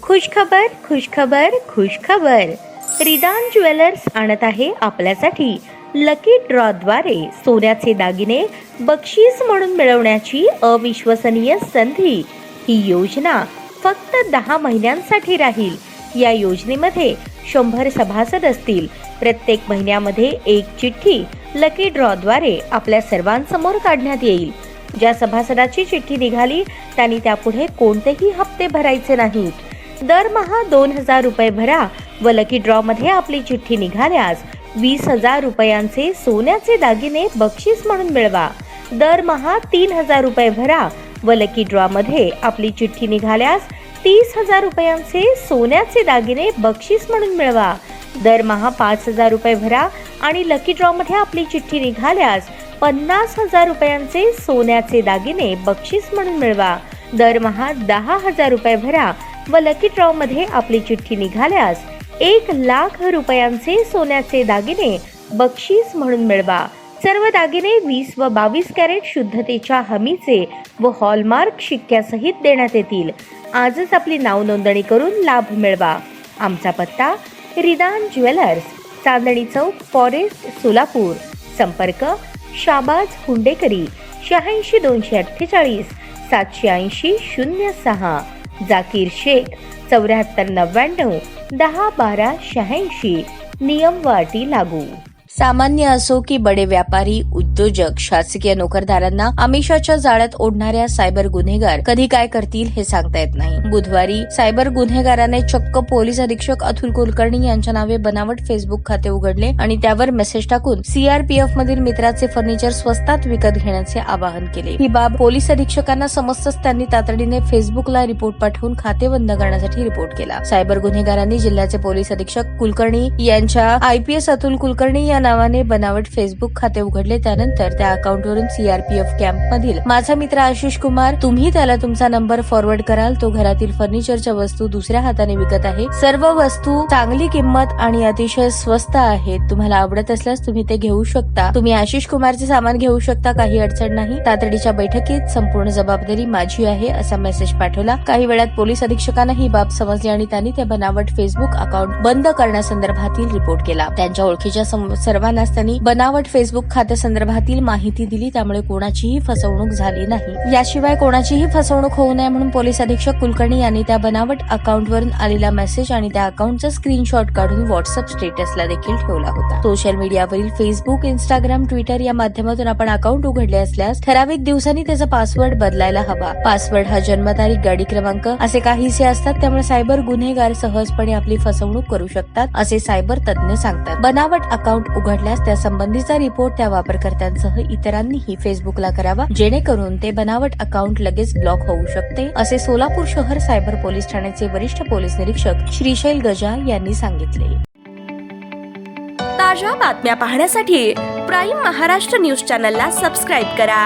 खुशखबर खुशखबर खुशखबर. रिदान jewellers आणत आहे आपल्यासाठी लकी ड्रॉद्वारे सोन्याचे दागिने बक्षीस म्हणून मिळवण्याची अविश्वसनीय संधी. ही योजना फक्त 10 महिन्यांसाठी राहील. या योजनेमध्ये 100 सभासद असतील. प्रत्येक महिन्यामध्ये एक चिठ्ठी लकी ड्रॉद्वारे आपल्या सर्वांसमोर काढण्यात येईल. ज्या सभासदाची चिठ्ठी निघाली त्यांनी त्यापुढे कोणतेही हप्ते भरायचे नाहीत. दरमहा 2000 रुपये भरा व लकी ड्रॉ मध्ये आपली चिठ्ठी निघाल्यास 20,000 रुपयांचे सोन्याचे दागिने बक्षीस म्हणून मिळवा. दरमहा 3000 रुपये भरा व लकी ड्रॉ मध्ये आपली चिठ्ठी निघाल्यास 30,000 रुपयांचे सोन्याचे दागिने बक्षीस म्हणून मिळवा. दरमहा 5,000 रुपये भरा आणि लकी ड्रॉ मध्ये आपली चिठ्ठी निघाल्यास 50,000 रुपयांचे सोन्याचे दागिने बक्षीस म्हणून मिळवा. दरमहा 10,000 रुपये भरा व लकी ड्रॉ मध्ये आपली चिठ्ठी निघाल्यास 1,00,000 रुपयांचे सोन्याचे दागिने बक्षीस म्हणून मिळवा. सर्व दागिने 20 व 22 कॅरेट शुद्धतेच्या हमीचे व हॉलमार्क शिक्क्यासहित देण्यात येतील. आजच आपली नाव नोंदणी करून लाभ मिळवा. आमचा पत्ता रिदान ज्वेलर्स, चांदणी चौक, फॉरेस्ट, सोलापूर. संपर्क शाबाज हुंडेकरी 86 248 780 06. जाकीर शेख 74 99 10 12 86. नियम व अटी लागू. सामान्य असो की बडे व्यापारी, उद्योजक, शासकीय नोकरदारांना आमिषाच्या जाळ्यात ओढणाऱ्या सायबर गुन्हेगार कधी काय करतील हे सांगता येत नाही. बुधवारी सायबर गुन्हेगाराने चक्क पोलीस अधीक्षक अतुल कुलकर्णी यांच्या नावे बनावट फेसबुक खाते उघडले आणि त्यावर मेसेज टाकून सीआरपीएफ मधील मित्राचे फर्निचर स्वस्तात विकत घेण्याचे आवाहन केले. ही बाब पोलीस अधीक्षकांना समजताच त्यांनी तातडीने फेसबुकला रिपोर्ट पाठवून खाते बंद करण्यासाठी रिपोर्ट केला. सायबर गुन्हेगारांनी जिल्ह्याचे पोलीस अधीक्षक कुलकर्णी यांच्या आयपीएस अतुल कुलकर्णी या नावाने बनावट फेसबुक खाते उघडले. त्यानंतर त्या अकाउंटवरून सीआरपीएफ कॅम्प मधील माझा मित्र आशिष कुमार, तुम्ही त्याला तुमचा नंबर फॉरवर्ड कराल, तो घरातील फर्निचरच्या वस्तू दुसऱ्या हाताने विकत आहे. सर्व वस्तू चांगली किंमत आणि अतिशय स्वस्त आहेत. तुम्हाला आवडत असल्यास तुम्ही ते घेऊ शकता. तुम्ही आशिष कुमारचे सामान घेऊ शकता, काही अडचण नाही. तातडीच्या बैठकीत संपूर्ण जबाबदारी माझी आहे असा मेसेज पाठवला. काही वेळात पोलीस अधीक्षकांना ही बाब समजली आणि त्यांनी ते बनावट फेसबुक अकाउंट बंद करण्यासंदर्भातील रिपोर्ट केला. त्यांच्या ओळखीच्या सर्वांनाच त्यांनी बनावट फेसबुक खात्यासंदर्भातील माहिती दिली. त्यामुळे कोणाचीही फसवणूक झाली नाही. याशिवाय कोणाचीही फसवणूक होऊ नये म्हणून पोलीस अधीक्षक कुलकर्णी यांनी त्या बनावट अकाउंटवरून आलेला मेसेज आणि त्या अकाउंटचा स्क्रीनशॉट काढून व्हॉट्सअप स्टेटसला देखील ठेवला होता. सोशल मीडियावरील फेसबुक, इंस्टाग्राम, ट्विटर या माध्यमातून आपण अकाउंट उघडले असल्यास ठराविक दिवसांनी त्याचा पासवर्ड बदलायला हवा. पासवर्ड हा जन्मतारीख, गाडी क्रमांक असे काहीसे असतात. त्यामुळे सायबर गुन्हेगार सहजपणे आपली फसवणूक करू शकतात असे सायबर तज्ञ सांगतात. बनावट अकाउंट उघडल्यास त्या संबंधीचा रिपोर्ट त्या वापरकर्त्यांसह इतरांनीही फेसबुकला करावा, जेणेकरून ते बनावट अकाउंट लगेच ब्लॉक होऊ शकते असे सोलापूर शहर सायबर पोलीस ठाण्याचे वरिष्ठ पोलीस निरीक्षक श्रीशैल गजा यांनी सांगितले. ताज्या बातम्या पाहण्यासाठी प्राईम महाराष्ट्र न्यूज चॅनलला सबस्क्राईब करा.